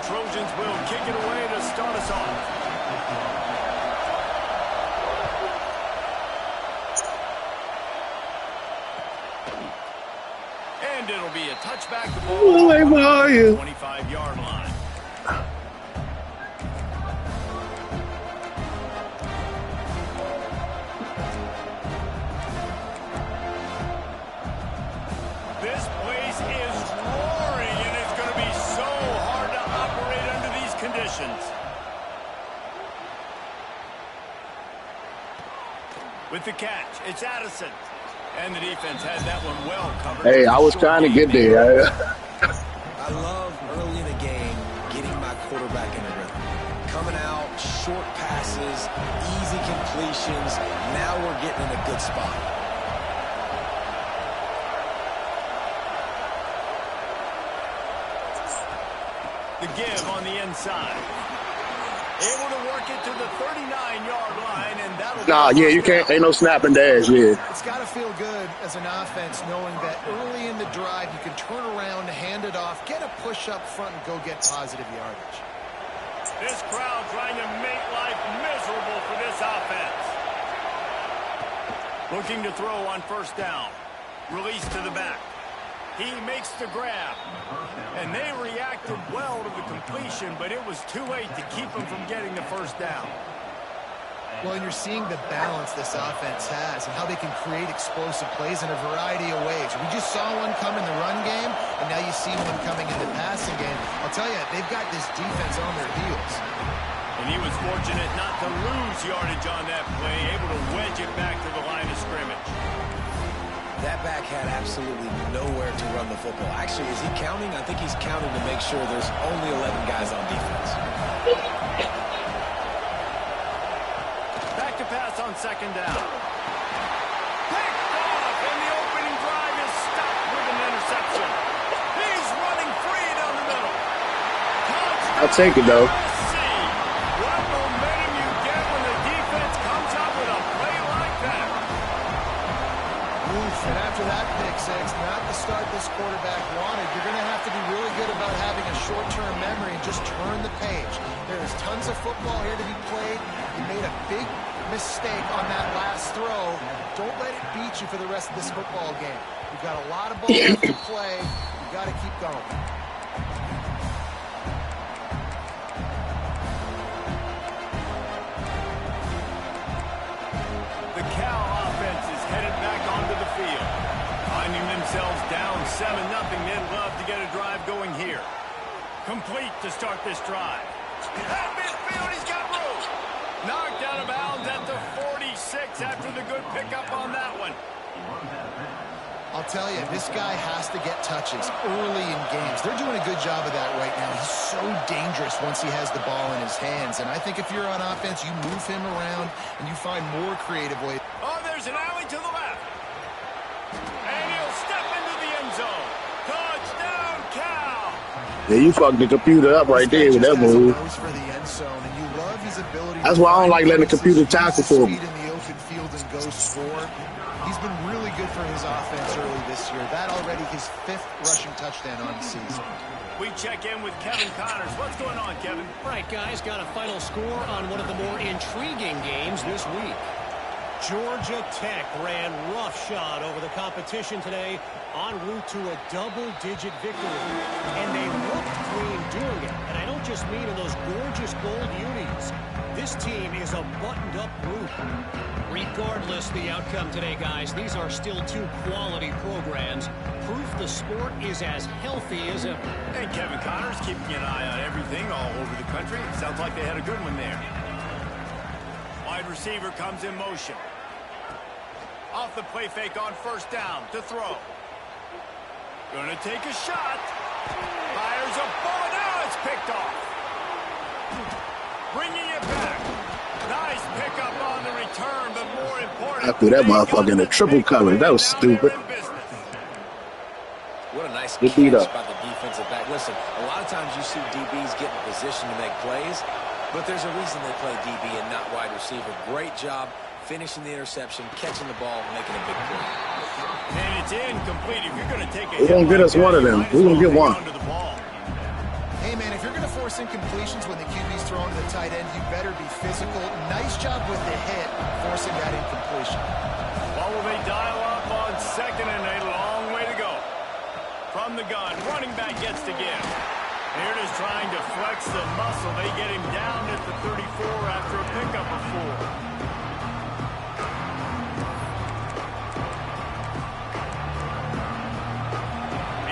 Trojans will kick it away to start us off. And it'll be a touchback to ball on the 25-yard line. This place is roaring, and it's going to be so hard to operate under these conditions. With the catch, it's Addison. And the defense had that one well covered. Hey, I was trying to get there. I love early in a game getting my quarterback in a rhythm. Coming out, short passes, easy completions. Now we're getting in a good spot. The give on the inside. Able to work it to the 39-yard line, and that'll you can't. Ain't no snapping dash, It's got to feel good as an offense knowing that early in the drive you can turn around, hand it off, get a push up front, and go get positive yardage. This crowd trying to make life miserable for this offense. Looking to throw on first down. Release to the back. He makes the grab. And they reacted well to the completion, but it was too late to keep him from getting the first down. Well, and you're seeing the balance this offense has and how they can create explosive plays in a variety of ways. We just saw one come in the run game, and now you see one coming in the passing game. I'll tell you, they've got this defense on their heels. And he was fortunate not to lose yardage on that play, able to wedge it back to the line of scrimmage. That back had absolutely nowhere to run the football. Actually, is he counting? I think he's counting to make sure there's only 11 guys on defense. Back to pass on second down. Picked off, and the opening drive is stopped with an interception. He's running free down the middle. Touchdown. I'll take it, though. What momentum you get when the defense comes up with a play like that. Oof, and after that pick six, not the start this quarterback wanted. You're going to have to be really good about having a short-term memory and just turn the page. There's tons of football here to be played. You made a big mistake on that last throw. Don't let it beat you for the rest of this football game. You've got a lot of ball left to play. You've got to keep going. The Cal offense is headed back onto the field. Finding themselves down 7-0, they'd love to get a drive going here. Complete to start this drive. At midfield, he's got room. Knocked out of bounds at the 46 after the good pickup on that one. I'll tell you, this guy has to get touches early in games. They're doing a good job of that right now. He's so dangerous once he has the ball in his hands. And I think if you're on offense, you move him around and you find more creative ways. Oh, there's an alley to the left. And he'll step into the end zone. Touchdown, Cal. Yeah, you fucked the computer up right there with that move. For the end zone, and you love his ability. That's why I don't like letting the computer tackle for me. In the open field and go score. He's been really good for his offense early this year. That already his 5th rushing touchdown on the season. We check in with Kevin Connors. What's going on, Kevin? Right, guys, got a final score on one of the more intriguing games this week. Georgia Tech ran roughshod over the competition today en route to a double-digit victory. And they looked clean doing it. And I don't just mean in those gorgeous gold unis. This team is a buttoned-up group. Regardless the outcome today, guys, these are still 2 quality programs. Proof the sport is as healthy as ever. And Kevin Connors keeping an eye on everything all over the country. Sounds like they had a good one there. Wide receiver comes in motion. Off the play fake on first down to throw. Gonna take a shot. Fires a bullet. Now it's picked off. Bringing it back. Nice pickup on the return, but more important, I threw that motherfucker in the triple cover. That was stupid. What a nice Good catch beat up. by the defensive back. Listen, a lot of times you see DBs get in position to make plays, but there's a reason they play DB and not wide receiver. Great job finishing the interception, catching the ball, making a big play. And it's incomplete. If you're going to take a We're going to get us one of them. We're going to get one. Hey, man, if you're going to force incompletions when the QB's throwing to the tight end, you better be physical. Nice job with the hit, forcing that incompletion. Well, will they dial up on second and a long way to go? From the gun, running back gets to give. Here it is trying to flex the muscle. They get him down at the 34 after a pickup of 4.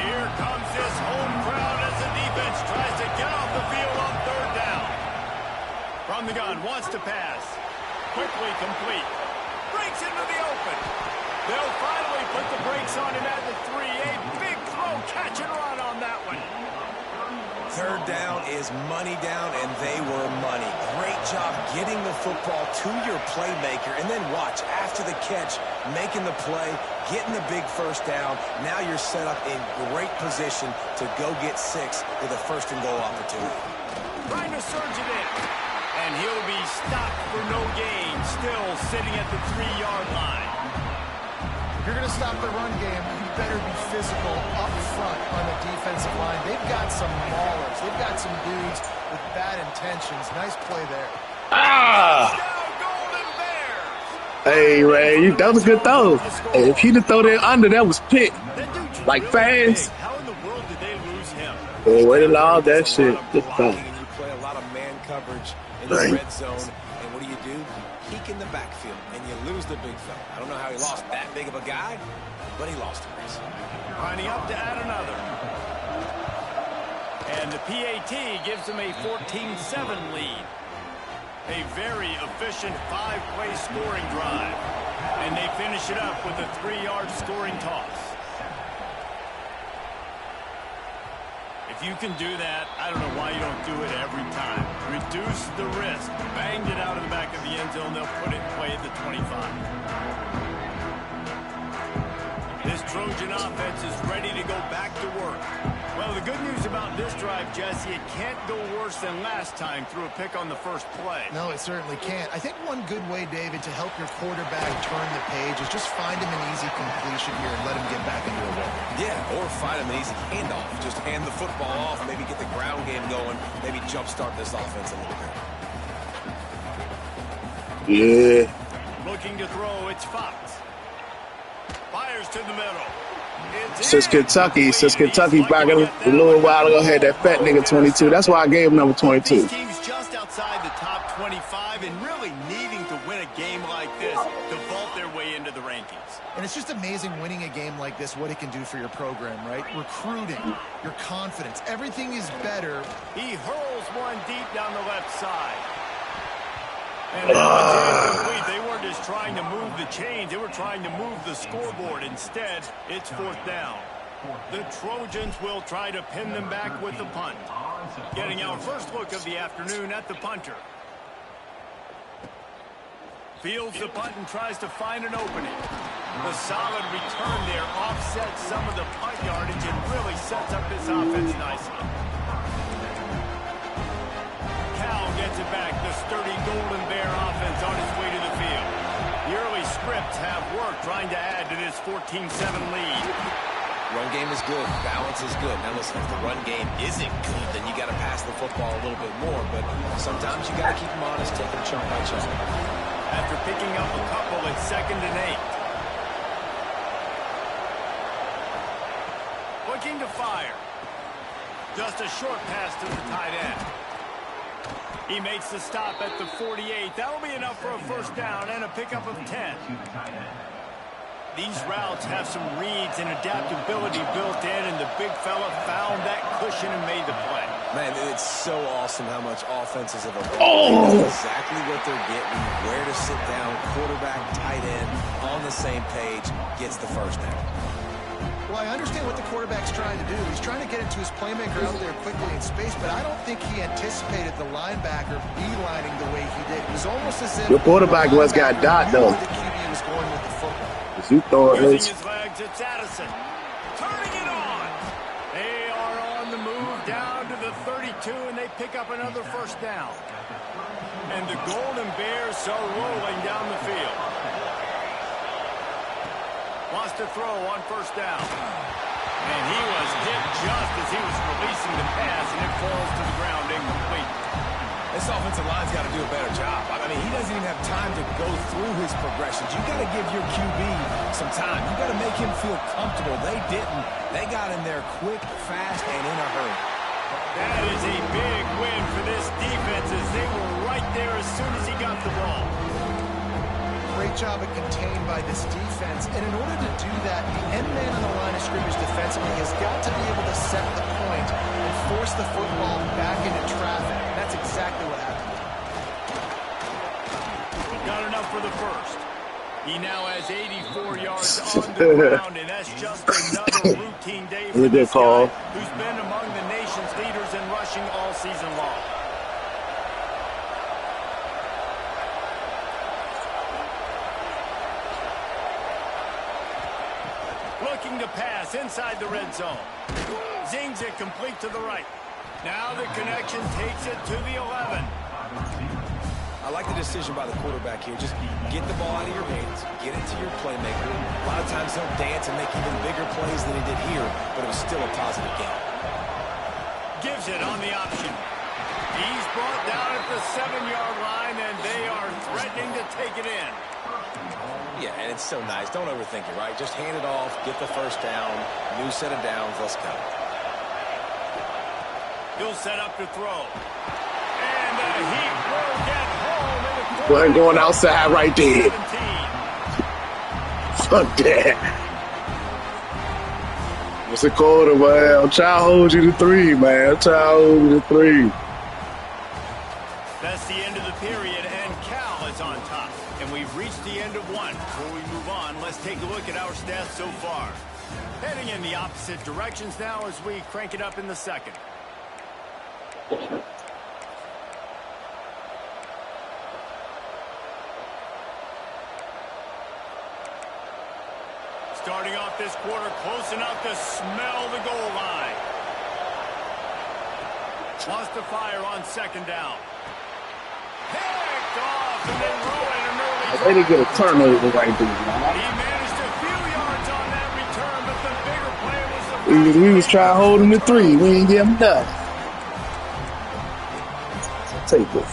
Here comes this home crowd as the defense tries to get off the field on third down. From the gun, wants to pass. Quickly complete. Breaks into the open. They'll finally put the brakes on him at the 3. A big throw, catch and run on that one. Third down is money down, and they were money. Great job getting the football to your playmaker, and then watch, after the catch, making the play, getting the big first down. Now you're set up in great position to go get 6 with a first-and-goal opportunity. Trying to surge it in. And he'll be stopped for no gain, still sitting at the 3-yard line. If you're going to stop the run game, you better be physical up front on the defensive line. They've got some maulers. They've got some dudes with bad intentions. Nice play there. Ah! Now Golden Bears. Hey, Ray, that was a good throw. Hey, if he'd have thrown that under, that was pick. Like fast. How in the world did they lose him? Boy, where did all that shit? Just Blocking, and you play a lot of man coverage in the red zone. And what do? Peek in the backfield, and you lose the big fella. I don't know how he lost that big of a guy, but he lost a race. Lining up to add another. And the PAT gives them a 14-7 lead. A very efficient 5-play scoring drive. And they finish it up with a 3-yard scoring toss. If you can do that, I don't know why you don't do it every time. Reduce the risk. Banged it out of the back of the end zone. They'll put it away at the 25. This Trojan offense is ready to go back to work. Well, the good news about this drive, Jesse, it can't go worse than last time through a pick on the first play. No, it certainly can't. I think one good way, David, to help your quarterback turn the page is just find him an easy completion here and let him get back into a rhythm. Yeah, or find him an easy handoff. Just hand the football off, maybe get the ground game going, maybe jumpstart this offense a little bit. Yeah. Looking to throw, it's Fox. Fires to the middle. Since Kentucky back a little while ago had that fat nigga 22. That's why I gave him number 22. These teams just outside the top 25 and really needing to win a game like this to vault their way into the rankings. And it's just amazing winning a game like this, what it can do for your program, right? Recruiting, your confidence, everything is better. He hurls one deep down the left side. And they weren't just trying to move the chains, they were trying to move the scoreboard. Instead, it's 4th down. The Trojans will try to pin them back with the punt. Getting our first look of the afternoon at the punter. Fields the punt and tries to find an opening. The solid return there offsets some of the punt yardage and really sets up this offense nicely. Cal gets it back. The sturdy Golden Bear offense on its way to the field. The early scripts have worked trying to add to this 14-7 lead. Run game is good. Balance is good. Now listen, if the run game isn't good, then you got to pass the football a little bit more. But sometimes you got to keep them honest, take them chunk by chunk. After picking up a couple, it's 2nd and 8. Looking to fire. Just a short pass to the tight end. He makes the stop at the 48. That'll be enough for a first down and a pickup of 10. These routes have some reads and adaptability built in, and the big fella found that cushion and made the play. Man, it's so awesome how much offenses have evolved. Exactly what they're getting, where to sit down, quarterback, tight end, on the same page, gets the first down. Well, I understand what the quarterback's trying to do. He's trying to get it to his playmaker out there quickly in space, but I don't think he anticipated the linebacker beelining the way he did. It was almost as if Your quarterback was got dot though. the QB was going with the football. You throw it, Using his legs, it's Addison. Turning it on. They are on the move down to the 32, and they pick up another first down. And the Golden Bears are rolling down the field. Wants to throw on first down. And he was hit just as he was releasing the pass, and it falls to the ground incomplete. This offensive line's got to do a better job. I mean, he doesn't even have time to go through his progressions. You got to give your QB some time. You got to make him feel comfortable. They didn't. They got in there quick, fast, and in a hurry. That is a big win for this defense as they were right there as soon as he got the ball. Great job at contained by this defense. And in order to do that, the end man on the line of scrimmage defensively has got to be able to set the point and force the football back into traffic. And that's exactly what happened. Got enough for the first. He now has 84 yards on the ground, and that's just another routine day for this guy who's been among the nation's leaders in rushing all season long. Looking to pass inside the red zone. Zings it complete to the right. Now the connection takes it to the 11. I like the decision by the quarterback here. Just get the ball out of your hands, get it to your playmaker. A lot of times he'll dance and make even bigger plays than he did here, but it was still a positive game. Gives it on the option. He's brought down at the 7-yard line, and they are threatening to take it in. Yeah, and it's so nice. Don't overthink it, right? Just hand it off, get the first down, new set of downs, let's go. He'll set up to throw. And the Heat will get home. Wasn't going outside right there. 17. Fuck that. What's it called, man? I'm trying to hold you to 3, man. I'm trying to hold you to 3. That's the end of the period, and Cal is on top. And we've reached the end of 1. Before we move on, let's take a look at our stats so far. Heading in the opposite directions now as we crank it up in the second. Starting off this quarter close enough to smell the goal line. Wants to fire on second down. Picked off and then ruined an early. They didn't get a turnover right there, man. He managed a few yards on that return, but the bigger play was the We was trying to hold him to 3. We didn't give him nothing. So take this.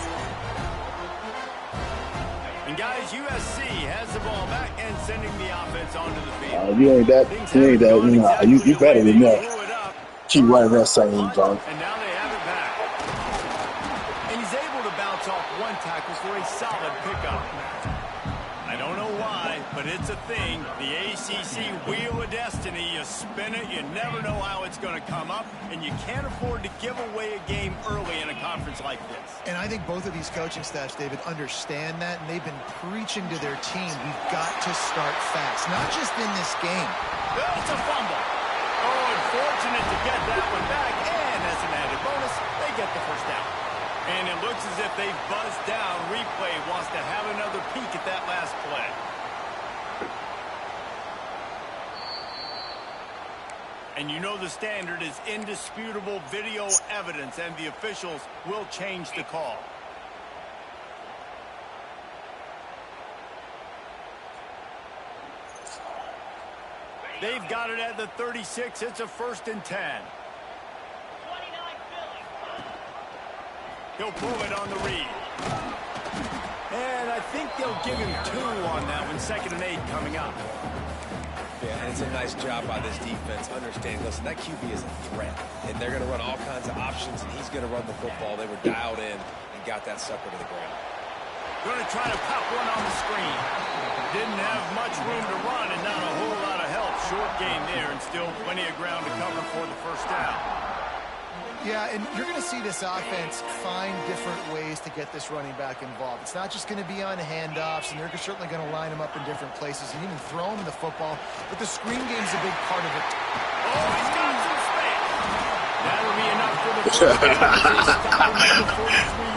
And guys, USC has the ball back and sending the offense onto the field. You ain't that. You ain't that. You better than that. Blew it up, Keep running that same, John. and now they have it back. And he's able to bounce off one tackle for a solid pickup. I don't know why, but it's a thing. The ACC Wheel of Destiny, you spin it, you never know how it's going to come up, and you can't afford to give away a game early in a conference like this. And I think both of these coaching staffs, David, understand that, and they've been preaching to their team, we've got to start fast, not just in this game. Well, it's a fumble. Oh, unfortunate to get that one back, and as an added bonus, they get the first down. And it looks as if they've buzzed down. Replay wants to have another peek at that last play. And you know the standard is indisputable video evidence, and the officials will change the call. They've got it at the 36. It's a 1st and 10. He'll pull it on the read. And I think they'll give him 2 on that one. 2nd and 8 coming up. Yeah, and it's a nice job by this defense. Understand, listen, that QB is a threat. And they're going to run all kinds of options, and he's going to run the football. They were dialed in and got that sucker to the ground. Going to try to pop one on the screen. Didn't have much room to run and not a whole lot of help. Short game there and still plenty of ground to cover for the first down. Yeah, and you're going to see this offense find different ways to get this running back involved. It's not just going to be on handoffs, and they're certainly going to line him up in different places and even throw him the football. But the screen game's a big part of it. Oh, he's got some space. That'll be enough for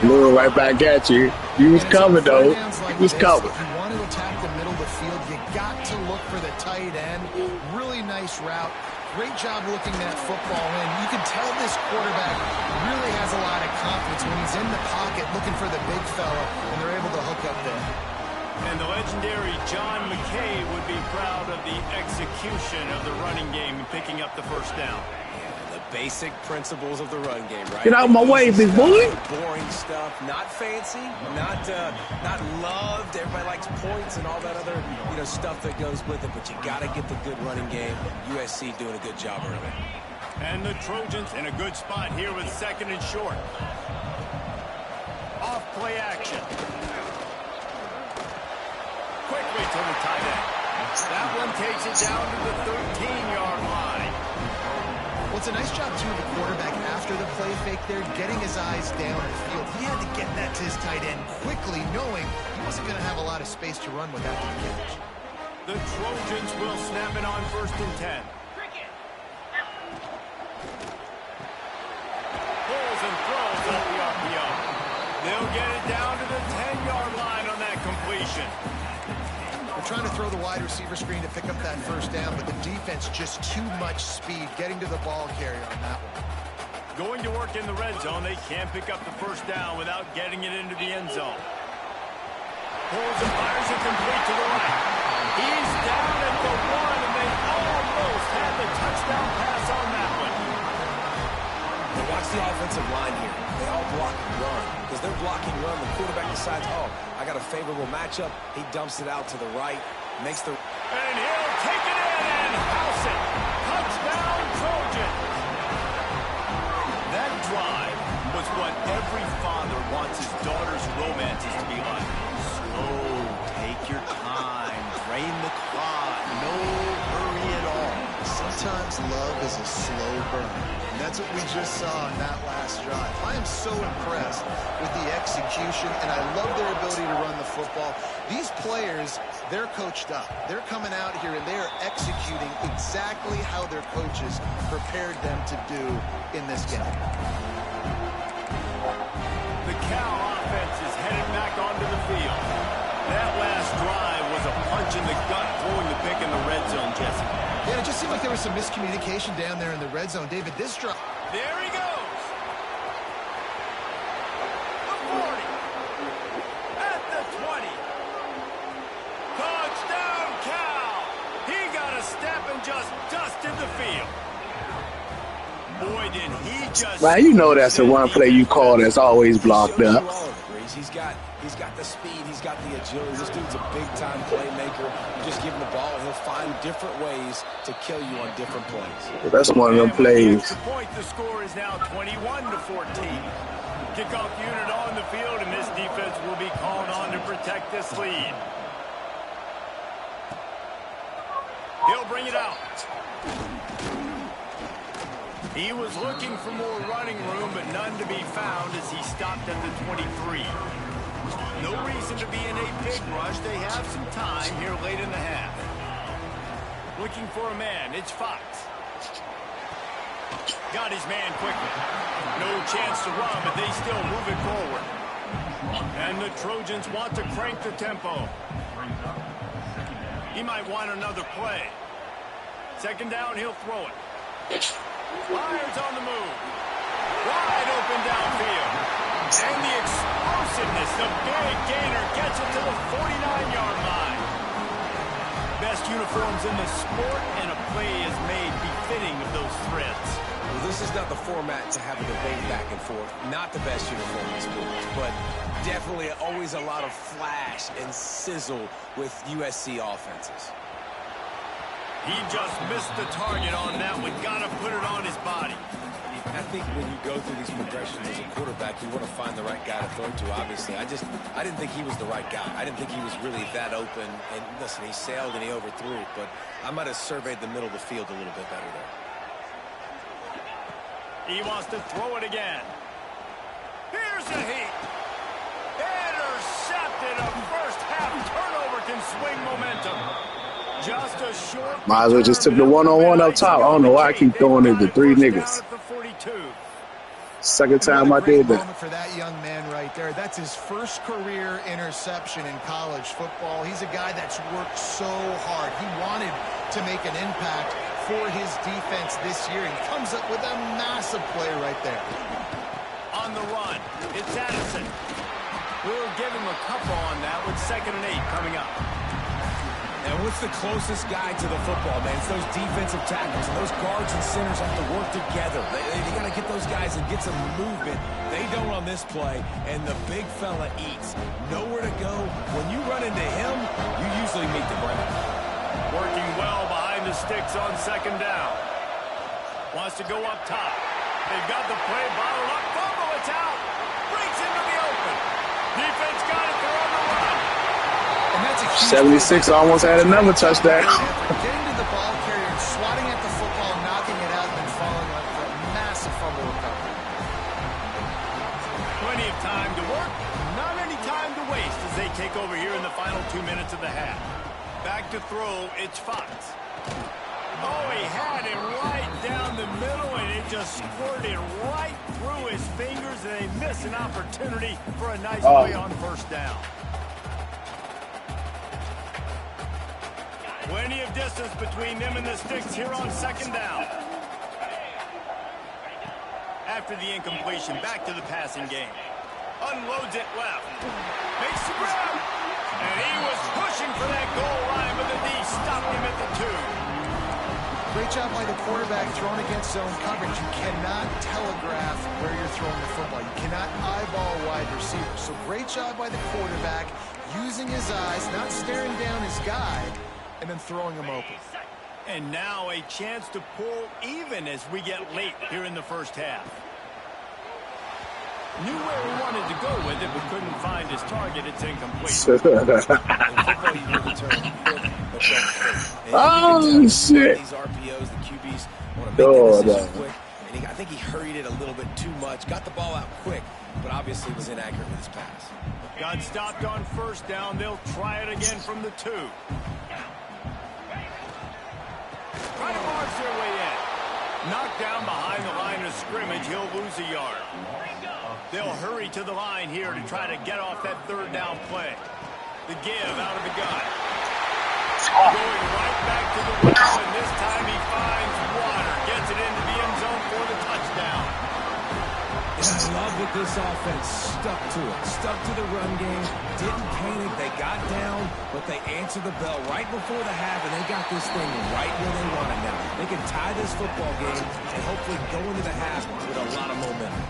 the Blew it right back at you. You was covered, though. You was covered. If you want to attack the middle of the field, you got to look for the tight end. Really nice route. Great job looking that football in. You can tell this quarterback really has a lot of confidence when he's in the pocket looking for the big fella, and they're able to hook up there. And the legendary John McKay would be proud of the execution of the running game and picking up the first down. The basic principles of the run game, right? Get out of my way, big boy. Boring stuff, not fancy, not loved. Everybody likes points and all that other stuff that goes with it. But you got to get the good running game. USC doing a good job early. And the Trojans in a good spot here with 2nd and short. Off play action. Quickly to the tight end. That one takes it down to the 13-yard line. Well, it's a nice job, too, of the quarterback after the play fake there, getting his eyes down the field. He had to get that to his tight end quickly, knowing he wasn't going to have a lot of space to run with after the catch. The Trojans will snap it on 1st and 10. Pulls and throws off the RPO. They'll get it down to the 10-yard line on that completion. They're trying to throw the wide receiver screen to pick up that first down, but the defense just too much speed getting to the ball carrier on that one. Going to work in the red zone, they can't pick up the first down without getting it into the end zone. Pulls and fires it complete to the right. He's down at the 1, and they almost had the touchdown pass on that one. Watch the offensive line here. They all block and run. Because they're blocking run, the quarterback decides, oh, I got a favorable matchup. He dumps it out to the right, makes the... And he'll take it in and house it. Touchdown, Trojan. That drive was what every father wants his daughter's romances to be like. Slow, take your time, drain the clock, no hurry at all. Sometimes love is a slow burn. And that's what we just saw in that last drive. I am so impressed with the execution, and I love their ability to run the football. These players, they're coached up. They're coming out here, and they are executing exactly how their coaches prepared them to do in this game. The Cal offense is headed back onto the field. That last drive was a punch in the gut, throwing the pick in the red zone, Jesse. Yeah, it just seemed like there was some miscommunication down there in the red zone. David, this drive... There he goes. The 40. At the 20. Touchdown, Cal. He got a step and just dusted the field. Boy, did he just... Man, you know that's the one play you call that's always blocked up. He's got the speed, he's got the agility. This dude's a big-time playmaker. You just give him the ball, and he'll find different ways to kill you on different plays. That's one of them plays. The point, the score is now 21-14. Kickoff unit on the field, and this defense will be called on to protect this lead. He'll bring it out. He was looking for more running room, but none to be found as he stopped at the 23. No reason to be in a big rush. They have some time here late in the half. Looking for a man. It's Fox. Got his man quickly. No chance to run, but they still move it forward. And the Trojans want to crank the tempo. He might want another play. Second down, he'll throw it. Fires on the move. Wide open downfield. And the explosiveness, the big gainer gets it to the 49-yard line. Best uniforms in the sport, and a play is made befitting of those threads. Well, this is not the format to have a debate back and forth. Not the best uniform in sports, but definitely always a lot of flash and sizzle with USC offenses. He just missed the target on that one. Got to put it on his body. I think when you go through these progressions as a quarterback, you want to find the right guy to throw to, obviously. I didn't think he was the right guy. I didn't think he was really that open. And listen, he sailed and he overthrew it, but I might have surveyed the middle of the field a little bit better there. He wants to throw it again. Here's a heat. Intercepted. A first half turnover can swing momentum. Just a short. Might as well just took the one-on-one up top. I don't know why I keep throwing it to three niggas. Second time I did that. For that young man right there, that's his first career interception in college football. He's a guy that's worked so hard. He wanted to make an impact for his defense this year. He comes up with a massive play right there. On the run, it's Addison. We'll give him a couple on that with 2nd and 8 coming up. And what's the closest guy to the football, man? It's those defensive tackles. And those guards and centers have to work together. They got to get those guys and get some movement. They don't on this play, and the big fella eats. Nowhere to go. When you run into him, you usually meet the ground. Working well behind the sticks on 2nd down. Wants to go up top. They've got the play bottled up. Fumble, it's out. Breaks into the open. Defense got it. They're on the run. 76 almost had another touchdown. Getting to the ball carrier and swatting at the football, knocking it out, and then falling on for a massive fumble recovery. Plenty of time to work, not any time to waste as they take over here in the final 2 minutes of the half. Back to throw, it's Fox. Oh, he had it right down the middle, and it just squirted right through his fingers, and they miss an opportunity for a nice play on first down. Plenty of distance between them and the sticks here on 2nd down. After the incompletion, back to the passing game. Unloads it left. Makes the grab. And he was pushing for that goal line, but the D stopped him at the 2. Great job by the quarterback throwing against zone coverage. You cannot telegraph where you're throwing the football. You cannot eyeball wide receivers. So great job by the quarterback using his eyes, not staring down his guy, and then throwing him open. And now a chance to pull even as we get late here in the first half. Knew where he wanted to go with it, but couldn't find his target. It's incomplete. Oh, shit. These RPOs, the QBs want to make the decision quick. And I think he hurried it a little bit too much. Got the ball out quick, but obviously was inaccurate with his pass. Got stopped on first down. They'll try it again from the 2. Try to march their way in. Knocked down behind the line of scrimmage. He'll lose a yard. They'll hurry to the line here to try to get off that third down play. The give out of the gun. Going right back to the well, and this time he finds water. Gets it into the end zone for the touchdown. And I love that this offense stuck to it. Stuck to the run game. Didn't panic. They got down, but they answered the bell right before the half, and they got this thing right where they want it now. They can tie this football game and hopefully go into the half with a lot of momentum.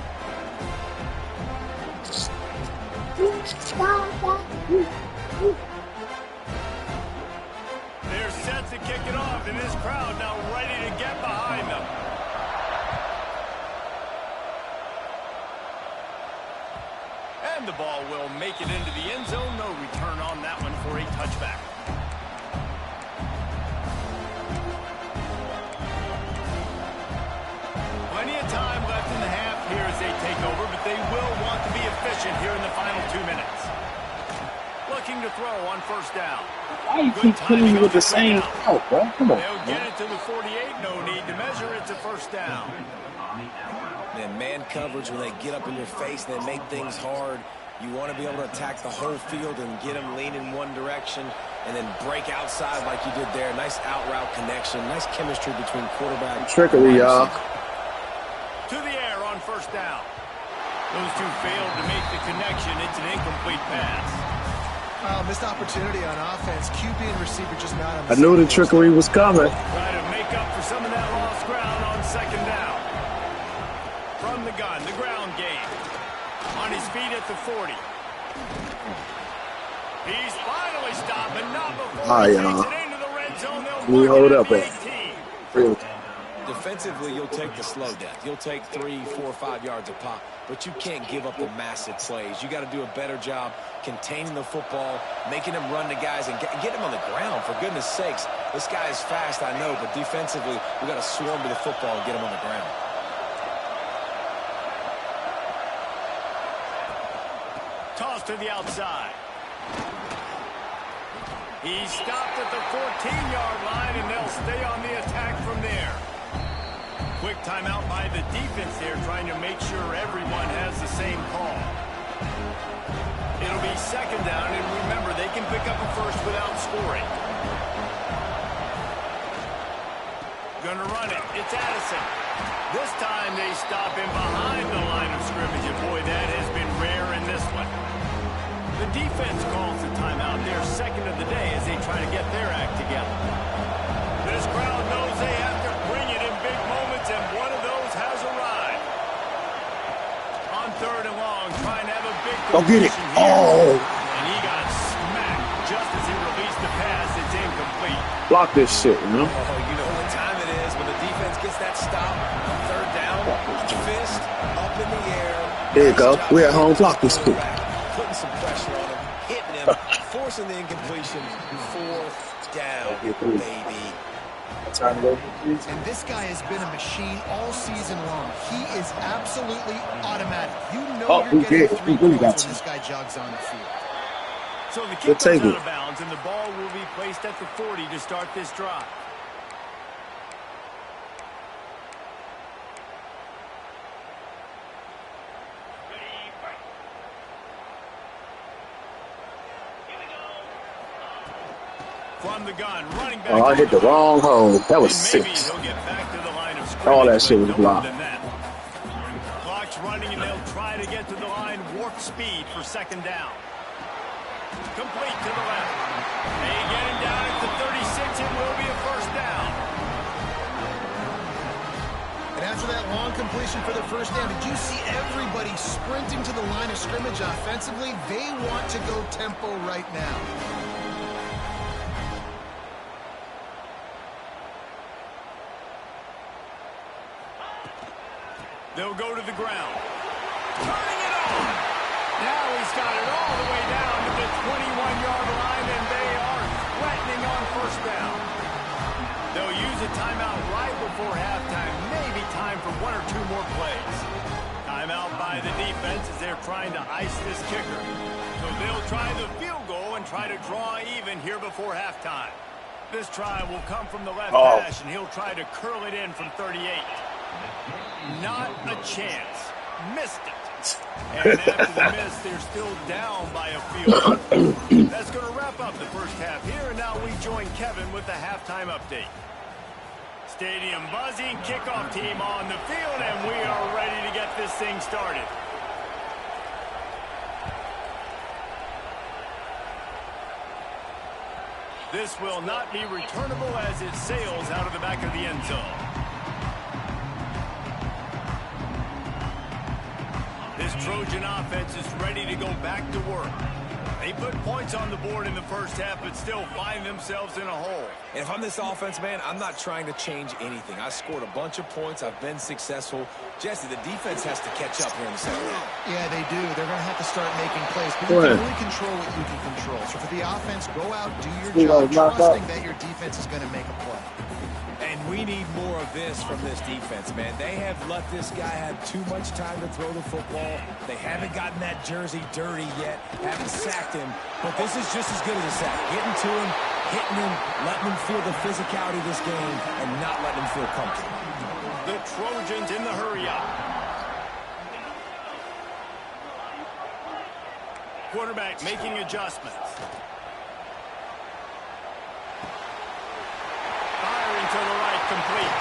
They're set to kick it off, and this crowd now ready to get behind them. And the ball will make it into the end zone. No return on that one for a touchback. Plenty of time left in the half here as they take over, but they will want to be efficient here in the final 2 minutes. Looking to throw on first down. Why you keep killing me with the same out, bro? Come on. They'll get it to the 48. No need to measure. It's a first down. Man coverage, when they get up in your face and they make things hard, you want to be able to attack the whole field and get them leaning one direction and then break outside like you did there. Nice out route connection. Nice chemistry between quarterback and Trickery, y'all. To the air on first down. Those two failed to make the connection. It's an incomplete pass. Missed opportunity on offense. QB and receiver just not on the I knew the trickery was coming. Try to make up for some of that lost ground on second down. From the gun, the ground game. On his feet at the 40. He's finally stopped, but not before he takes it into the red zone. We hold up at. Defensively, you'll take the slow death. You'll take 3, 4, 5 yards a pop, but you can't give up the massive plays. You got to do a better job containing the football, making him run to guys, and get him on the ground. For goodness sakes, this guy is fast, I know, but defensively, we got to swarm to the football and get him on the ground. Toss to the outside. He's stopped at the 14-yard line, and they'll stay on the attack from there. Quick timeout by the defense there, trying to make sure everyone has the same call. It'll be second down, and remember, they can pick up a first without scoring. Gonna run it. It's Addison. This time they stop him behind the line of scrimmage, and boy, that has been rare in this one. The defense calls the timeout, their second of the day, as they try to get their act together. This crowd knows they have to bring it in big moments, and one of those has arrived. On third and long, trying to have a big Go get it. completion here. Oh. And he got smacked just as he released the pass. It's incomplete. Block this shit, you know? Oh, you know what time it is when the defense gets that stop. Third down, fist up in the air. There you go. We're at home. Block this shit. Putting some pressure on him, hitting him, forcing the incompletion. Fourth down, baby. And this guy has been a machine all season long. He is absolutely automatic. You know you're getting 3 points when this guy jogs on the field. So the kick goes out of bounds, and the ball will be placed at the 40 to start this drive. From the gun, running back. Oh, I hit the wrong hole. That was sick. All that shit was blocked. Clock's running, and they'll try to get to the line. Warp speed for second down. Complete to the left. They get him down at the 36. It will be a first down. after that long completion for the first down, did you see everybody sprinting to the line of scrimmage offensively? They want to go tempo right now. They'll go to the ground. Turning it on. Now he's got it all the way down to the 21-yard line, and they are threatening on first down. They'll use a timeout right before halftime. Maybe time for one or two more plays. Timeout by the defense as they're trying to ice this kicker. So they'll try the field goal and try to draw even here before halftime. This try will come from the left hash, and he'll try to curl it in from 38. Not a chance. Missed it. And after the miss, they're still down by a field goal. That's going to wrap up the first half here, and now we join Kevin with the halftime update. Stadium buzzing, kickoff team on the field, and we are ready to get this thing started. This will not be returnable as it sails out of the back of the end zone. This Trojan offense is ready to go back to work. They put points on the board in the first half, but still find themselves in a hole. And if I'm this offense, man, I'm not trying to change anything. I scored a bunch of points. I've been successful. Jesse, the defense has to catch up here in the second half. Yeah, they do. They're going to have to start making plays. But you can only control what you can control. So for the offense, go out, do your job, trusting that your defense is going to make a play. And we need more of this from this defense, man. They have let this guy have too much time to throw the football. They haven't gotten that jersey dirty yet, haven't sacked him. But this is just as good as a sack. Getting to him, hitting him, letting him feel the physicality of this game, and not letting him feel comfortable. The Trojans in the hurry-up. Quarterback making adjustments. To the right, complete.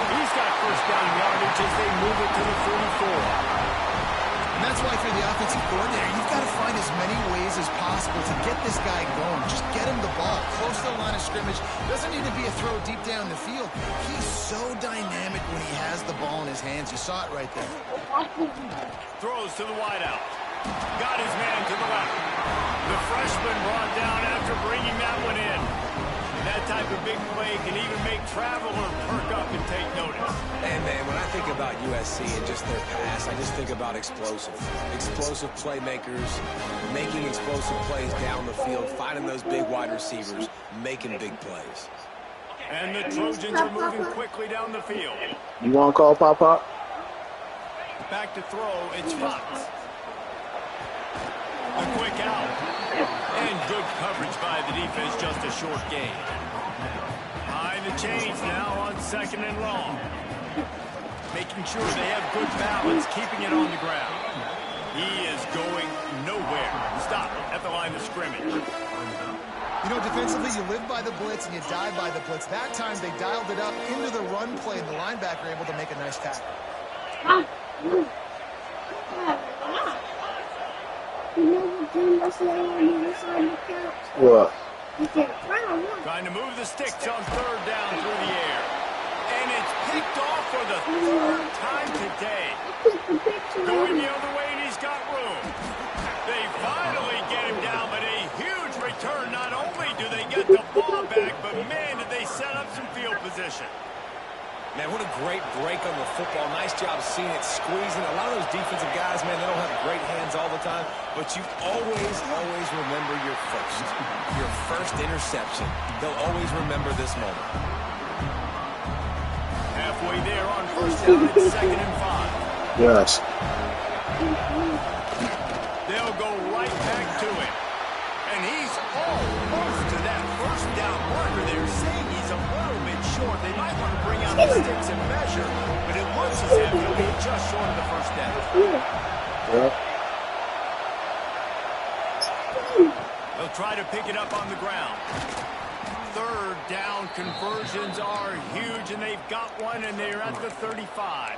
He's got first down yardage as they move it to the 44. And that's why for the offensive coordinator, you've got to find as many ways as possible to get this guy going. Just get him the ball close to the line of scrimmage. Doesn't need to be a throw deep down the field. He's so dynamic when he has the ball in his hands. You saw it right there. Throws to the wideout. Got his man to the left. The freshman brought down after bringing that one in. That type of big play can even make traveler perk up and take notice. And, man, when I think about USC and just their pass, I just think about explosive playmakers, making explosive plays down the field, finding those big wide receivers, making big plays. And the Trojans are moving quickly down the field. You want to call Pop-Pop? Back to throw, it's Fox. A quick out. And good coverage by the defense, just a short gain. Behind the chains now on second and long. Making sure they have good balance, keeping it on the ground. He is going nowhere. Stop at the line of scrimmage. You know, defensively, you live by the blitz and you die by the blitz. That time, they dialed it up into the run play, and the linebacker able to make a nice tackle. What? Trying to move the sticks on third down through the air. And it's picked off for the third time today. Going the other way, and he's got room. They finally get him down, but a huge return. Not only do they get the ball back, but, man, did they set up some field position. Man, what a great break on the football. Nice job seeing it squeezing. A lot of those defensive guys, man, they don't have great hands all the time, but you always remember your first interception. They'll always remember this moment. Halfway there on first down, it's 2nd and 5. Yes. They'll go right back to him. And he's almost to that first down marker. They're saying he's a little bit short. They might want to bring out the sticks and measure, but it looks as if he'll be just short of the first down. Yeah. They'll try to pick it up on the ground. Third down conversions are huge, and they've got one, and they're at the 35.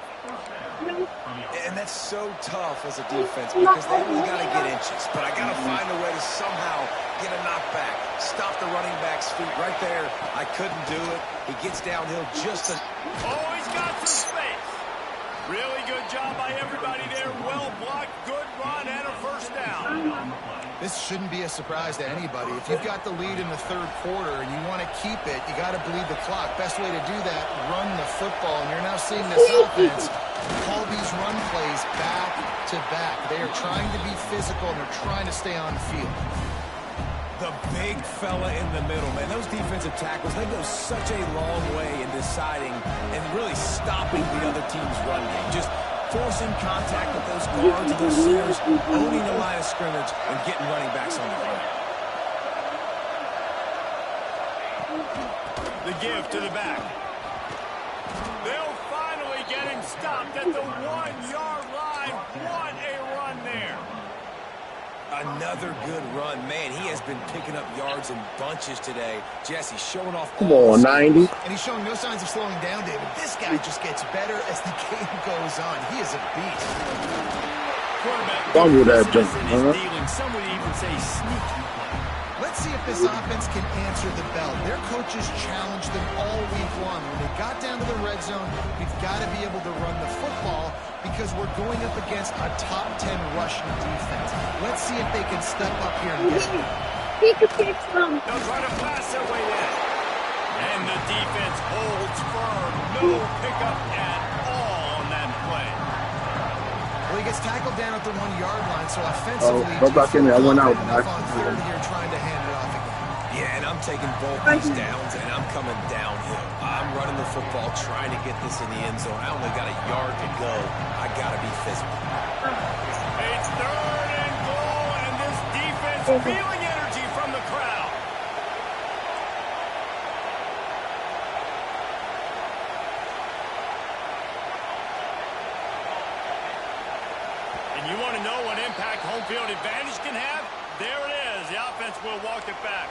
And that's so tough as a defense because they always got to get inches. But I got to find a way to somehow get a knockback, stop the running back's feet right there. I couldn't do it. He gets downhill just a... Oh, he's got some space. Really good job by everybody there. Well blocked, good run, and a first down. This shouldn't be a surprise to anybody. If you've got the lead in the third quarter and you want to keep it, you got to bleed the clock. Best way to do that, run the football. And you're now seeing this offense call these run plays back to back. They are trying to be physical, and they're trying to stay on the field. The big fella in the middle, man. Those defensive tackles, they go such a long way in deciding and really stopping the other team's run game. Just forcing contact with those guards and those centers, owning the line of scrimmage, and getting running backs on the ground. The give to the back. They'll finally get him stopped at the 1-yard line. What a run there. Another good run. Man, he has been picking up yards in bunches today. Jesse showing off. Come on, 90. And he's showing no signs of slowing down, David. This guy just gets better as the game goes on. He is a beast. Fumble that jump. Some would even say sneaky. Let's see if this offense can answer the bell. Their coaches challenged them all week long. When they got down to the red zone, we've got to be able to run the football because we're going up against a top 10 rushing defense. Let's see if they can step up here and get it. They'll try to pass their way in. And the defense holds firm. No pickup at all on that play. Well, he gets tackled down at the 1-yard line, so offensively, go back in there. I went out. on third here trying to hand it off again. Yeah, and I'm taking both these downs, and I'm coming downhill. I'm running the football, trying to get this in the end zone. I only got a yard to go. I got to be physical. It's third and goal, and this defense feeling energy from the crowd. And you want to know what impact home field advantage can have? There it is. The offense will walk it back.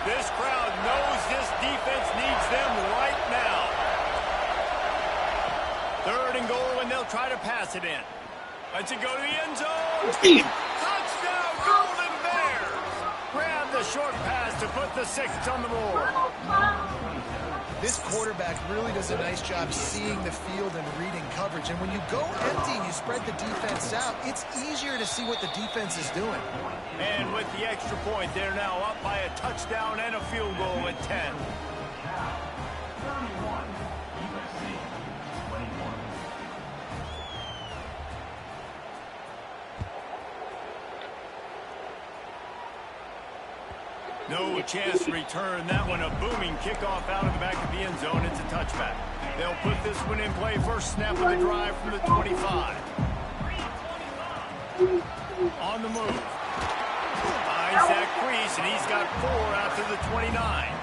This crowd knows this defense needs them right now. Third and goal, and they'll try to pass it in. Let's it go to the end zone. Touchdown, Golden Bears. Grab the short pass to put the 6 on the board. This quarterback really does a nice job seeing the field and reading coverage. And when you go empty and you spread the defense out, it's easier to see what the defense is doing. And with the extra point, they're now up by a touchdown and a field goal at 10. No chance to return that one. A booming kickoff out of the back of the end zone. It's a touchback. They'll put this one in play. First snap of the drive from the 25. On the move. Finds that crease, and he's got 4 out to the 29.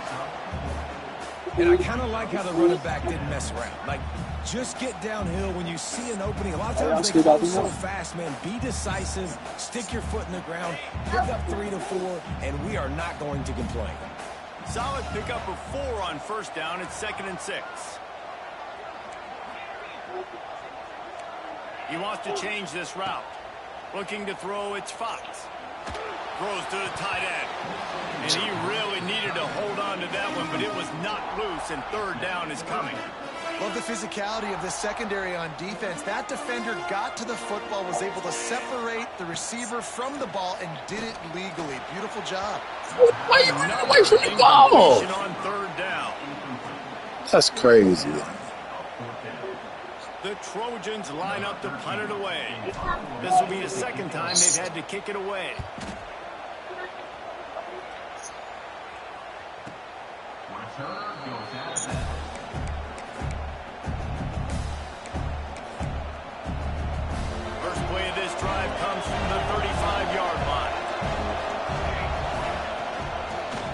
And I kind of like how the running back didn't mess around. Like, just get downhill when you see an opening. A lot of times they go so fast, man. Be decisive. Stick your foot in the ground. Pick up 3 to 4, and we are not going to complain. Solid pickup of 4 on first down. It's 2nd and 6. He wants to change this route. Looking to throw, it's Fox. Throws to the tight end. And he really needed to hold on to that one, but it was knocked loose, and third down is coming. Love the physicality of the secondary on defense. That defender got to the football, was able to separate the receiver from the ball, and did it legally. Beautiful job. Why are you running away from the ball? On third down. That's crazy. The Trojans line up to punt it away. This will be the second time they've had to kick it away. First play of this drive comes from the 35-yard line.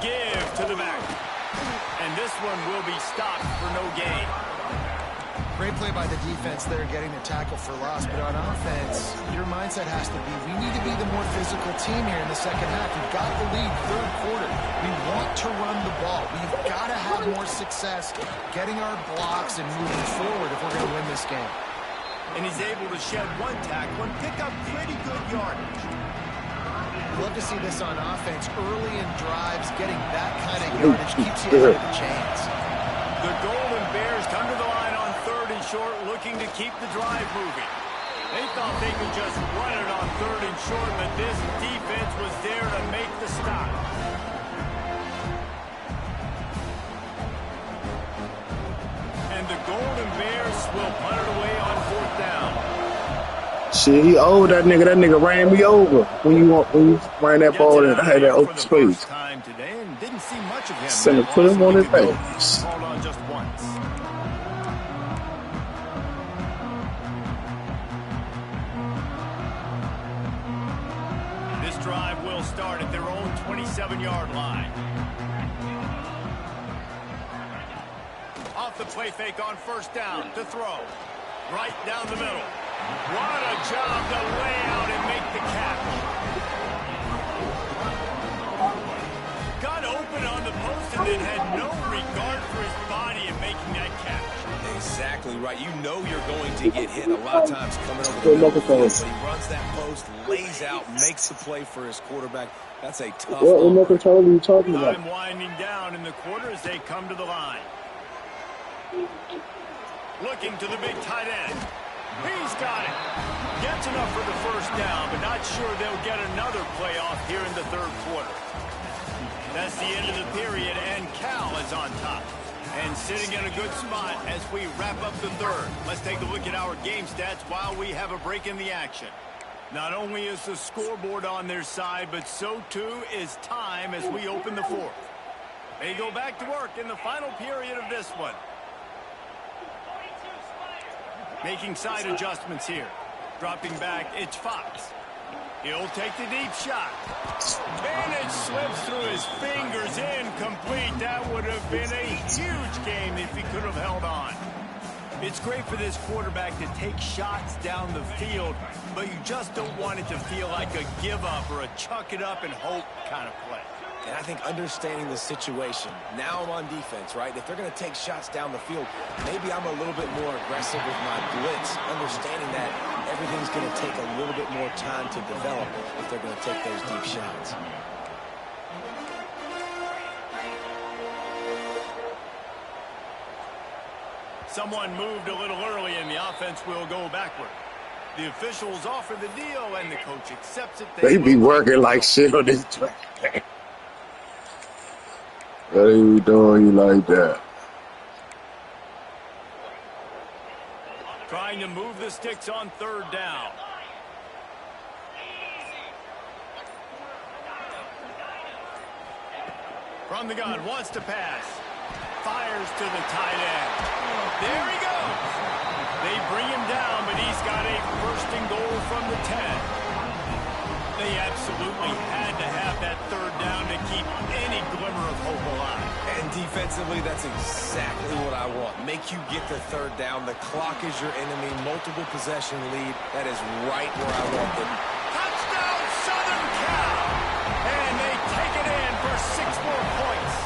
Give to the back. And this one will be stopped for no gain. Great play by the defense there, getting the tackle for loss. But on offense, your mindset has to be, we need to be the more physical team here in the second half. We've got the lead, third quarter. We want to run the ball. We've got to have more success getting our blocks and moving forward if we're going to win this game. And he's able to shed one tackle and pick up pretty good yardage. Love to see this on offense. Early in drives, getting that kind of yardage keeps you ahead of the chains. The Golden Bears come to the line on 3rd and short, looking to keep the drive moving. They thought they could just run it on 3rd and short, but this defense was there to make the stop. And the Golden Bears will punt it away on 4th down. Shit, he owed that nigga. That nigga ran me over when you ran that ball and I had that open space. Time today and didn't see much of him. Send him, put him on his face. Called on just once. This drive will start at their own 27-yard line. Off the play fake on 1st down to throw. Right down the middle. What a job to lay out and make the catch. Got open on the post and then had no regard for his body in making that catch. Exactly right. You know you're going to get hit a lot of times coming over the middle of the field, but he runs that post, lays out, makes the play for his quarterback. That's a tough What remote control are you talking about? Time winding down in the quarter as they come to the line. Looking to the big tight end. He's got it. Gets enough for the 1st down, but not sure they'll get another play off here in the 3rd quarter. That's the end of the period, and Cal is on top. And sitting in a good spot as we wrap up the 3rd. Let's take a look at our game stats while we have a break in the action. Not only is the scoreboard on their side, but so too is time as we open the 4th. They go back to work in the final period of this one. Making side adjustments here. Dropping back, it's Fox. He'll take the deep shot. And it slips through his fingers, incomplete. That would have been a huge game if he could have held on. It's great for this quarterback to take shots down the field, but you just don't want it to feel like a give up or a chuck it up and hope kind of play. And I think understanding the situation, now I'm on defense, right? If they're going to take shots down the field, maybe I'm a little bit more aggressive with my blitz, understanding that everything's going to take a little bit more time to develop if they're going to take those deep shots. Someone moved a little early and the offense will go backward. The officials offer the deal and the coach accepts it. They be working like shit on this track. What are you doing you like that? Trying to move the sticks on 3rd down. From the gun, wants to pass. Fires to the tight end. There he goes. They bring him down, but he's got a 1st and goal from the 10. They absolutely had to have that 3rd down to keep any glimmer of hope alive. And defensively, that's exactly what I want. Make you get the 3rd down. The clock is your enemy. Multiple possession lead. That is right where I want them. Touchdown, Southern Cal! And they take it in for 6 more points.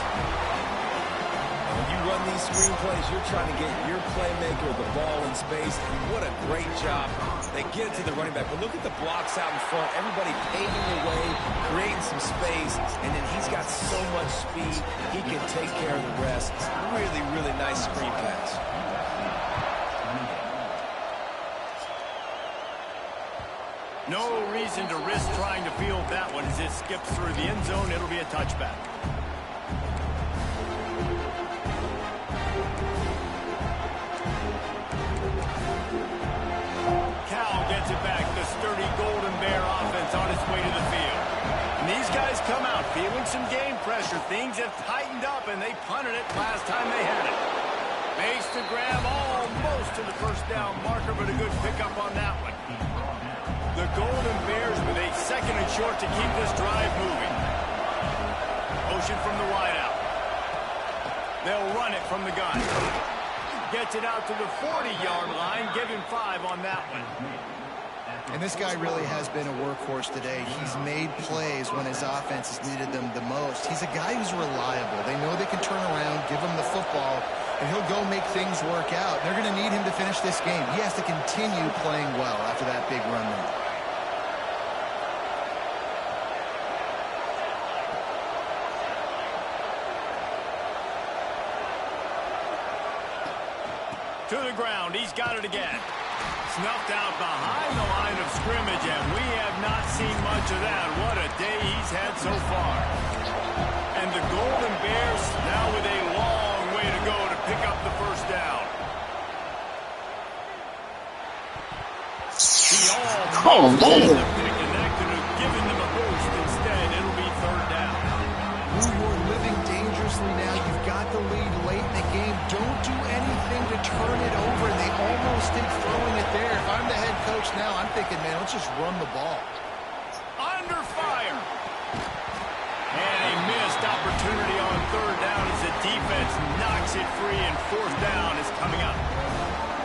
When you run these screenplays, you're trying to get your playmaker the ball in space. And what a great job. They get it to the running back. But look at the blocks out in front. Everybody paving the way, creating some space. And then he's got so much speed, he can take care of the rest. Really, really nice screen pass. No reason to risk trying to field that one as it skips through the end zone. It'll be a touchback. Gets it back. The sturdy Golden Bear offense on its way to the field. And these guys come out feeling some game pressure. Things have tightened up, and they punted it last time they had it. Makes the grab almost to the 1st down marker, but a good pickup on that one. The Golden Bears with a 2nd and short to keep this drive moving. Motion from the wideout. They'll run it from the gun. Gets it out to the 40-yard line. Give him 5 on that one. And this guy really has been a workhorse today. He's made plays when his offense has needed them the most. He's a guy who's reliable. They know they can turn around, give him the football, and he'll go make things work out. They're going to need him to finish this game. He has to continue playing well after that big run there. To the ground. He's got it again. Snuffed out behind the line of scrimmage, and we have not seen much of that. What a day he's had so far. And the Golden Bears now with a long way to go to pick up the first down. Oh, man. The pick, and that could have given them a boost. Instead, it'll be third down. You're living dangerously now. You've got the lead late in the game. Don't do anything to turn it over. They almost did throwing it there. If I'm the head coach now, I'm thinking, man, let's just run the ball. Under fire. And a missed opportunity on third down as the defense knocks it free, and fourth down is coming up.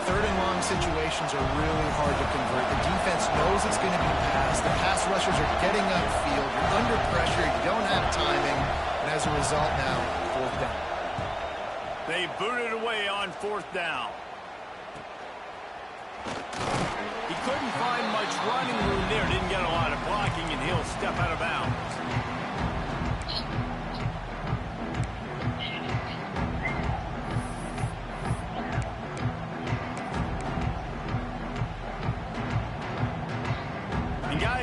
Third and long situations are really hard to convert. The defense knows it's going to be passed. The pass rushers are getting upfield. You're under pressure. You don't have timing. And as a result now, fourth down. They booted away on fourth down. He couldn't find much running room there. Didn't get a lot of blocking, and he'll step out of bounds.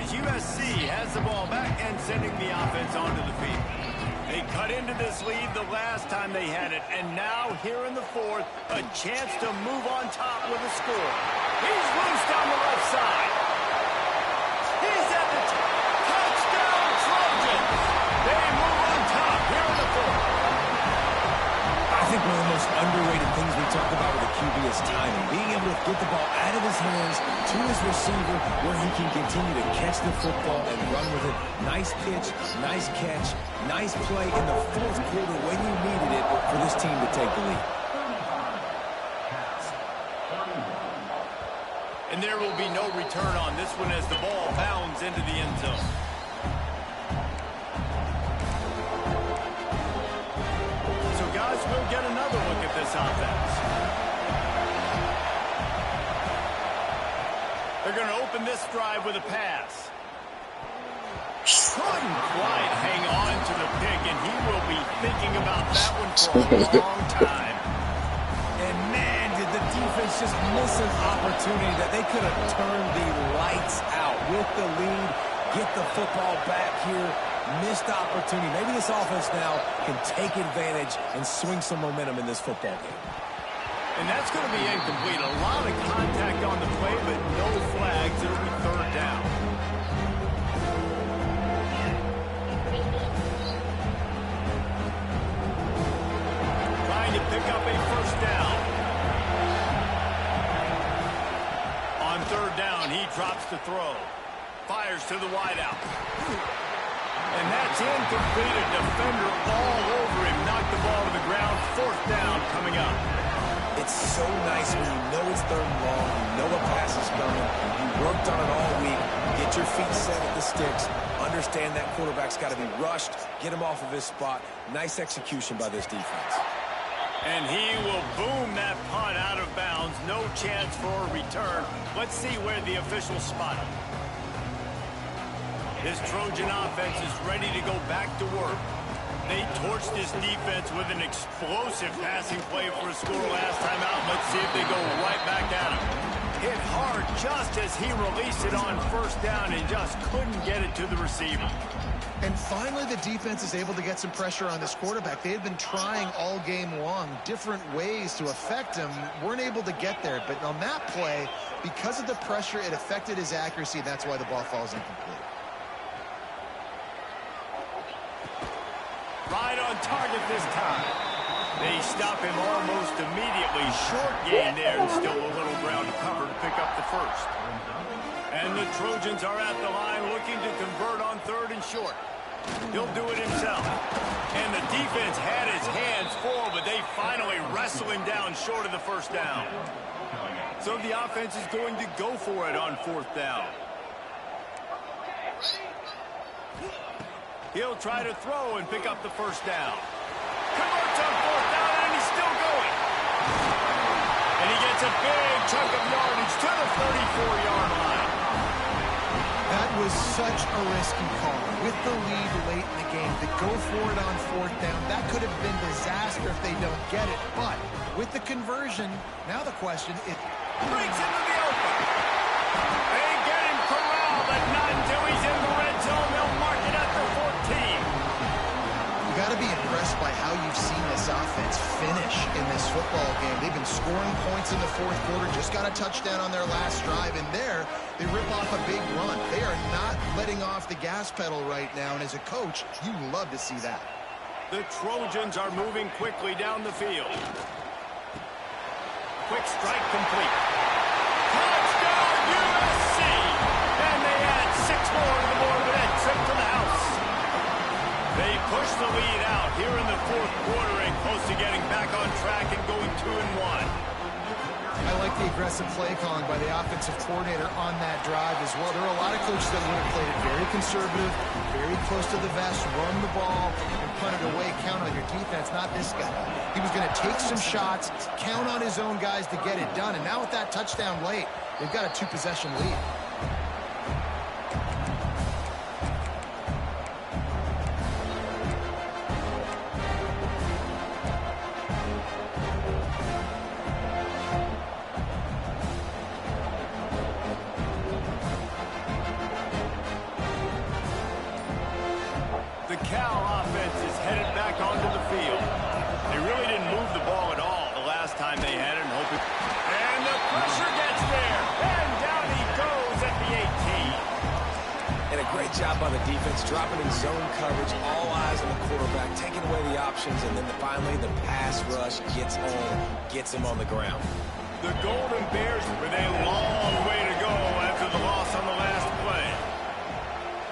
USC has the ball back and sending the offense onto the field. They cut into this lead the last time they had it, and now here in the fourth, a chance to move on top with a score. He's loose down the left side. He's at the top. Touchdown, Trojans. They move on top here in the fourth. I think one of the most underrated things we talk about with a QB is timing. Being able to get the ball out of his hands to his receiver where he can continue to catch the football and run with it. Nice pitch, nice catch, nice play in the fourth quarter when you needed it for this team to take the lead. And there will be no return on this one as the ball bounds into the end zone. Guys, we'll get another look at this offense. They're going to open this drive with a pass. Couldn't quite hang on to the pick, and he will be thinking about that one for a long time. And man, did the defense just miss an opportunity that they could have turned the lights out with the lead, get the football back here. Missed opportunity. Maybe this offense now can take advantage and swing some momentum in this football game. And that's going to be incomplete. A lot of contact on the play, but no flags. It'll be third down. Trying to pick up a first down. On third down, he drops to throw. Fires to the wideout. And that's incomplete. A defender all over him. Knocked the ball to the ground. Fourth down coming up. It's so nice when you know it's third and long, you know a pass is coming, you worked on it all week, get your feet set at the sticks, understand that quarterback's got to be rushed, get him off of his spot. Nice execution by this defense. And he will boom that punt out of bounds. No chance for a return. Let's see where the officials spot him. This Trojan offense is ready to go back to work. They torched this defense with an explosive passing play for a score last time out. Let's see if they go right back at him. Hit hard just as he released it on first down and just couldn't get it to the receiver. And finally, the defense is able to get some pressure on this quarterback. They had been trying all game long different ways to affect him. Weren't able to get there. But on that play, because of the pressure, it affected his accuracy. That's why the ball falls incomplete. Right on target this time. They stop him almost immediately. Short gain there, and still a little ground to cover to pick up the first. And the Trojans are at the line looking to convert on third and short. He'll do it himself. And the defense had his hands full, but they finally wrestle him down short of the first down. So the offense is going to go for it on fourth down. He'll try to throw and pick up the first down. Converts on fourth down, and he's still going. And he gets a big chunk of yardage to the 34-yard line. That was such a risky call. With the lead late in the game, to go for it on 4th down, that could have been disaster if they don't get it. But with the conversion, now the question is... Breaks into the open. They get him corralled, but not until he's in the red zone. They'll mark it at the 14. You got to be impressed by how you've seen this offense finish in this football game. They've been scoring points in the 4th quarter, just got a touchdown on their last drive, and there they rip off a big run. They are not letting off the gas pedal right now, and as a coach, you love to see that. The Trojans are moving quickly down the field. Quick strike complete. Touchdown USC! And they add 6 more to the board with that trip to the house. They push the lead out here in the 4th quarter and close to getting back on track and going 2-1. I like the aggressive play calling by the offensive coordinator on that drive as well. There are a lot of coaches that would have played it very conservative, very close to the vest, run the ball, and punt it away, count on your defense. Not this guy. He was going to take some shots, count on his own guys to get it done. And now with that touchdown late, they've got a 2-possession lead. The Cal offense is headed back onto the field. They really didn't move the ball at all the last time they had it. And the pressure gets there. And down he goes at the 18. And a great job by the defense, dropping in zone coverage, all eyes on the quarterback, taking away the options, and then finally the pass rush gets him on the ground. The Golden Bears with a long way to go after the loss on the last play.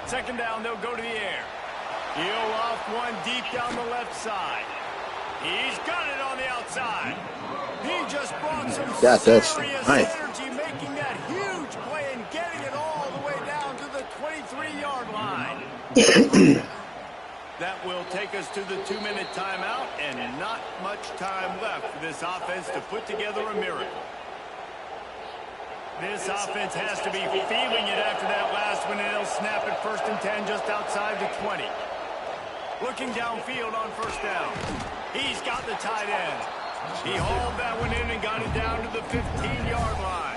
2nd down, they'll go to the air. He'll off one deep down the left side. He's got it on the outside. He just brought some serious energy, making that huge play and getting it all the way down to the 23-yard line. That will take us to the 2-minute timeout, and not much time left for this offense to put together a miracle. This offense has to be feeling it after that last one, and they'll snap it 1st and 10 just outside the 20. Looking downfield on 1st down. He's got the tight end. He hauled that one in and got it down to the 15-yard line.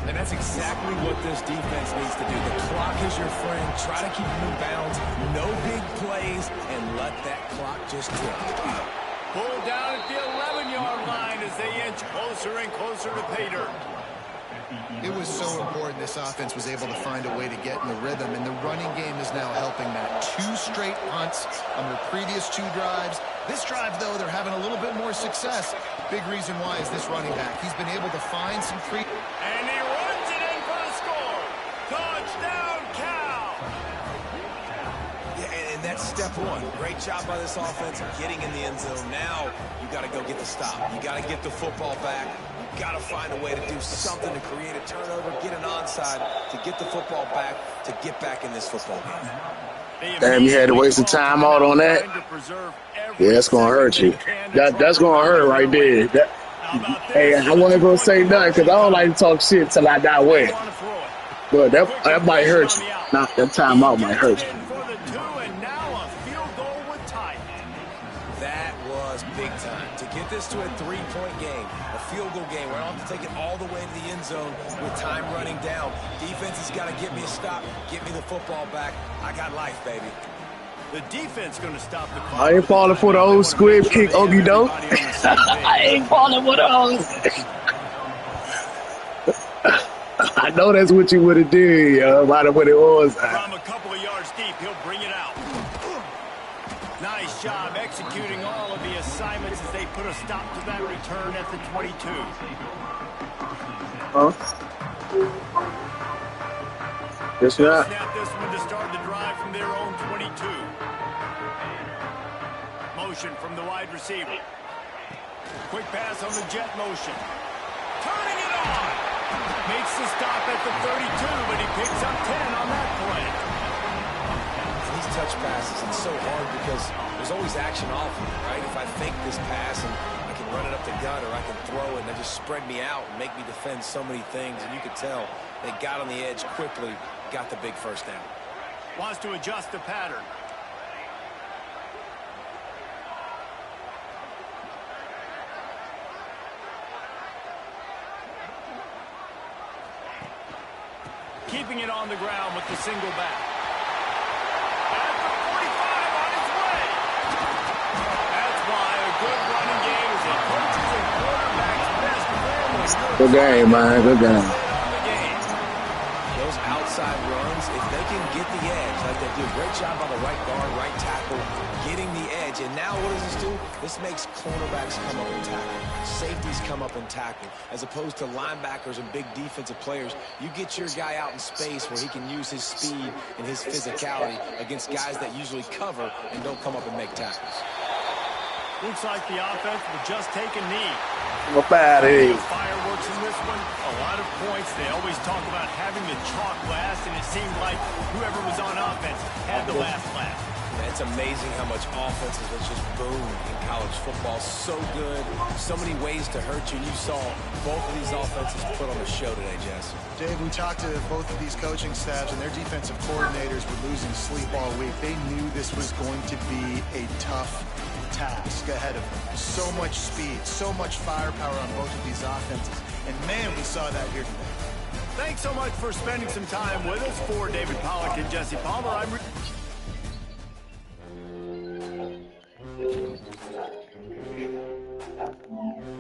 And that's exactly what this defense needs to do. The clock is your friend. Try to keep them in bounds. No big plays, and let that clock just tick. Pulled down at the 11-yard line as they inch closer and closer to pay dirt. It was so important this offense was able to find a way to get in the rhythm, and the running game is now helping that. 2 straight punts on their previous 2 drives. This drive, though, they're having a little bit more success. Big reason why is this running back. He's been able to find some free... And he runs it in for the score. Touchdown, Cal! Yeah, and that's step 1. Great job by this offense getting in the end zone. Now you got to go get the stop. You got to get the football back. Got to find a way to do something to create a turnover, get an onside, to get the football back, to get back in this football game. Damn, you had to waste some time out on that. Yeah, that's gonna hurt you. That's gonna hurt right there. Hey, I wasn't gonna say nothing because I don't like to talk shit till I die wet. But that might hurt you. Nah, that timeout might hurt you. That was big time. To get this to a 3-point game, a field goal game, where I don't have to take it all the way to the end zone with time running down. Defense has got to get me a stop, get me the football back. I got life, baby. The defense going to stop the clock. I ain't falling for the old squib kick, Ogie Doe. I ain't falling for the old. I know that's what you would have did, yo. About what it was. From a couple of yards deep, he'll bring it out. Nice job executing all of the assignments as they put a stop to that return at the 22. Yes, yeah. Snap this one to start the drive from their own 22. Motion from the wide receiver. Quick pass on the jet motion. Turning it on. Makes the stop at the 32, but he picks up 10 on that play. These touch passes, it's so hard because there's always action off of it, right? If I fake this pass and I can run it up the gut, or I can throw it and they just spread me out and make me defend so many things. And you could tell they got on the edge quickly, got the big first down. Wants to adjust the pattern. Keeping it on the ground with the single back. At the 45 on its way. That's why a good running game is a coach's and quarterback's best friend. Good game, man. Good game. Those outside runs, if they can get the edge, like they do a great job on the right guard, right tackle, getting the edge. And now what does this do? This makes cornerbacks come up and tackle. Safeties come up and tackle. As opposed to linebackers and big defensive players, you get your guy out in space where he can use his speed and his physicality against guys that usually cover and don't come up and make tackles. Looks like the offense will just take a knee. What bad is? Fireworks in this one. A lot of points. They always talk about having the chalk last, and it seemed like whoever was on offense had the last laugh. It's amazing how much offenses has just boomed in college football. So good. So many ways to hurt you. You saw both of these offenses put on a show today, Jess. Dave, we talked to both of these coaching staffs, and their defensive coordinators were losing sleep all week. They knew this was going to be a tough task ahead of them. So much speed, so much firepower on both of these offenses. And, man, we saw that here today. Thanks so much for spending some time with us. For David Pollack and Jesse Palmer, I'm